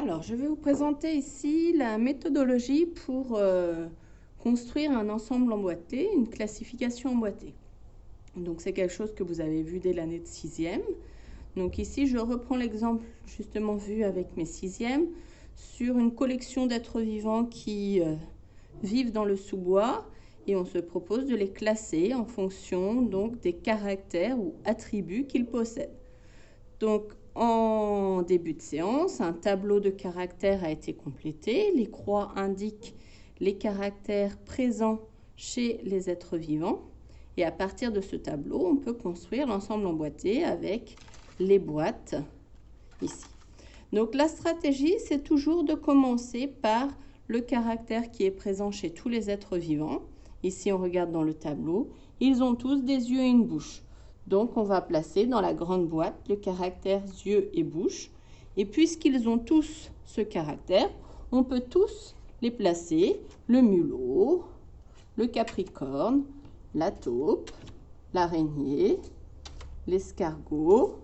Alors, je vais vous présenter ici la méthodologie pour construire un ensemble emboîté, une classification emboîtée. Donc, c'est quelque chose que vous avez vu dès l'année de 6e. Donc ici, je reprends l'exemple justement vu avec mes 6e sur une collection d'êtres vivants qui vivent dans le sous-bois et on se propose de les classer en fonction donc des caractères ou attributs qu'ils possèdent. Donc, en début de séance, un tableau de caractères a été complété. Les croix indiquent les caractères présents chez les êtres vivants. Et à partir de ce tableau, on peut construire l'ensemble emboîté avec les boîtes ici. Donc, la stratégie, c'est toujours de commencer par le caractère qui est présent chez tous les êtres vivants. Ici, on regarde dans le tableau. Ils ont tous des yeux et une bouche. Donc, on va placer dans la grande boîte le caractère yeux et bouche. Et puisqu'ils ont tous ce caractère, on peut tous les placer. Le mulot, le capricorne, la taupe, l'araignée, l'escargot,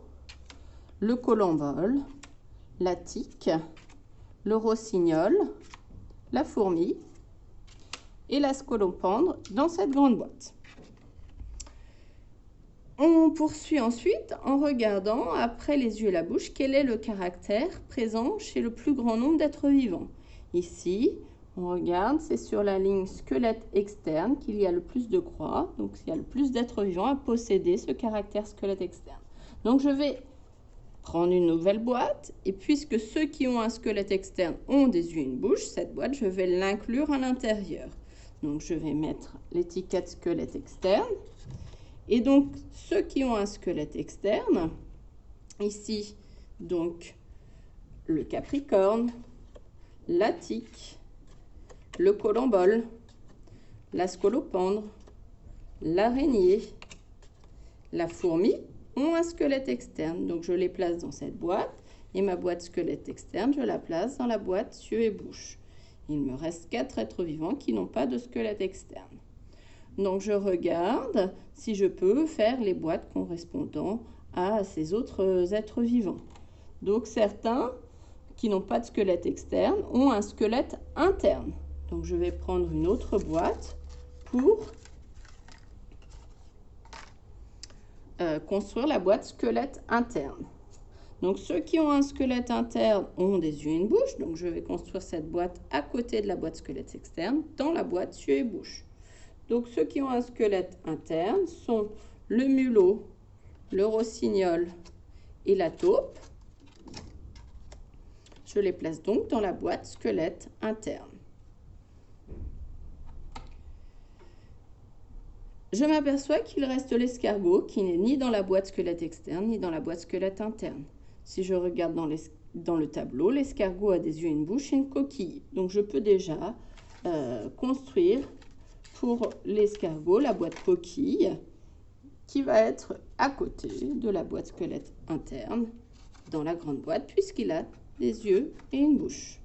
le colombo, la tique, le rossignol, la fourmi et la scolopendre dans cette grande boîte. On poursuit ensuite en regardant, après les yeux et la bouche, quel est le caractère présent chez le plus grand nombre d'êtres vivants. Ici, on regarde, c'est sur la ligne squelette externe qu'il y a le plus de croix. Donc, il y a le plus d'êtres vivants à posséder ce caractère squelette externe. Donc, je vais prendre une nouvelle boîte. Et puisque ceux qui ont un squelette externe ont des yeux et une bouche, cette boîte, je vais l'inclure à l'intérieur. Donc, je vais mettre l'étiquette squelette externe. Et donc, ceux qui ont un squelette externe, ici, donc, le capricorne, la tique, le colombole, la scolopendre, l'araignée, la fourmi ont un squelette externe. Donc, je les place dans cette boîte. Et ma boîte squelette externe, je la place dans la boîte yeux et bouche. Il me reste 4 êtres vivants qui n'ont pas de squelette externe. Donc, je regarde si je peux faire les boîtes correspondant à ces autres êtres vivants. Donc, certains qui n'ont pas de squelette externe ont un squelette interne. Donc, je vais prendre une autre boîte pour construire la boîte squelette interne. Donc, ceux qui ont un squelette interne ont des yeux et une bouche. Donc, je vais construire cette boîte à côté de la boîte squelette externe dans la boîte yeux et bouche. Donc, ceux qui ont un squelette interne sont le mulot, le rossignol et la taupe. Je les place donc dans la boîte squelette interne. Je m'aperçois qu'il reste l'escargot qui n'est ni dans la boîte squelette externe ni dans la boîte squelette interne. Si je regarde dans le tableau, l'escargot a des yeux, une bouche et une coquille. Donc, je peux déjà construire pour l'escargot la boîte coquille qui va être à côté de la boîte squelette interne dans la grande boîte puisqu'il a des yeux et une bouche.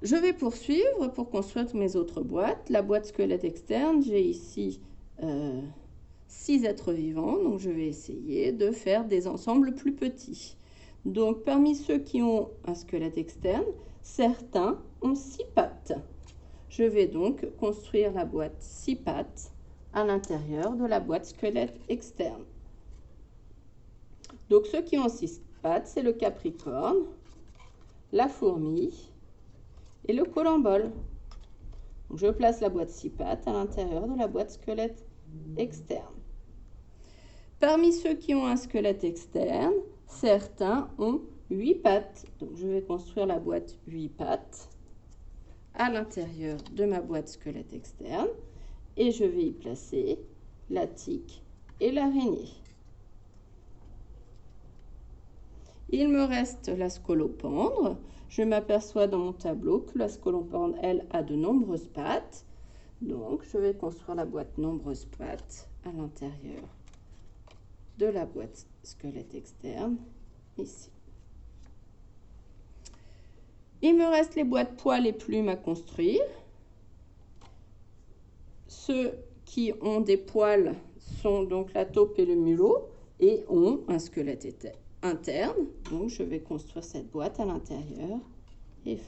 Je vais poursuivre pour construire mes autres boîtes. La boîte squelette externe, j'ai ici 6 êtres vivants, donc je vais essayer de faire des ensembles plus petits. Donc parmi ceux qui ont un squelette externe, certains ont 6 pattes. Je vais donc construire la boîte 6 pattes à l'intérieur de la boîte squelette externe. Donc, ceux qui ont 6 pattes, c'est le capricorne, la fourmi et le colombole. Donc, je place la boîte 6 pattes à l'intérieur de la boîte squelette externe. Parmi ceux qui ont un squelette externe, certains ont 8 pattes. Donc, je vais construire la boîte 8 pattes à l'intérieur de ma boîte squelette externe et je vais y placer la tique et l'araignée. Il me reste la scolopendre. Je m'aperçois dans mon tableau que la scolopendre, elle, a de nombreuses pattes. Donc, je vais construire la boîte nombreuses pattes à l'intérieur de la boîte squelette externe, ici. Il me reste les boîtes poils et plumes à construire. Ceux qui ont des poils sont donc la taupe et le mulot et ont un squelette interne. Donc, je vais construire cette boîte à l'intérieur et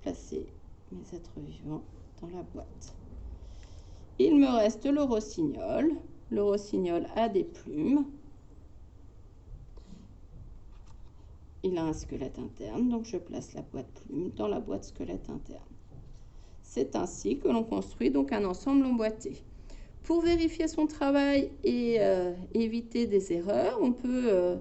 placer mes êtres vivants dans la boîte. Il me reste le rossignol. Le rossignol a des plumes. Il a un squelette interne, donc je place la boîte plume dans la boîte squelette interne. C'est ainsi que l'on construit donc un ensemble emboîté. Pour vérifier son travail et éviter des erreurs, on peut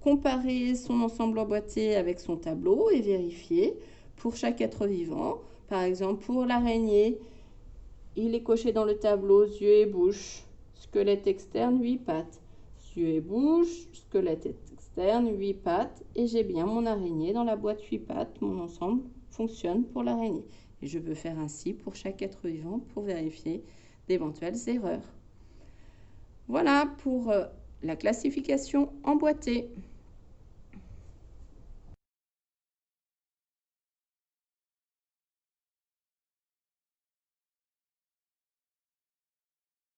comparer son ensemble emboîté avec son tableau et vérifier pour chaque être vivant. Par exemple, pour l'araignée, il est coché dans le tableau yeux et bouche, squelette externe, 8 pattes. Yeux et bouche, squelette externe, 8 pattes. Et j'ai bien mon araignée dans la boîte 8 pattes. Mon ensemble fonctionne pour l'araignée. Et je peux faire ainsi pour chaque être vivant pour vérifier d'éventuelles erreurs. Voilà pour la classification emboîtée.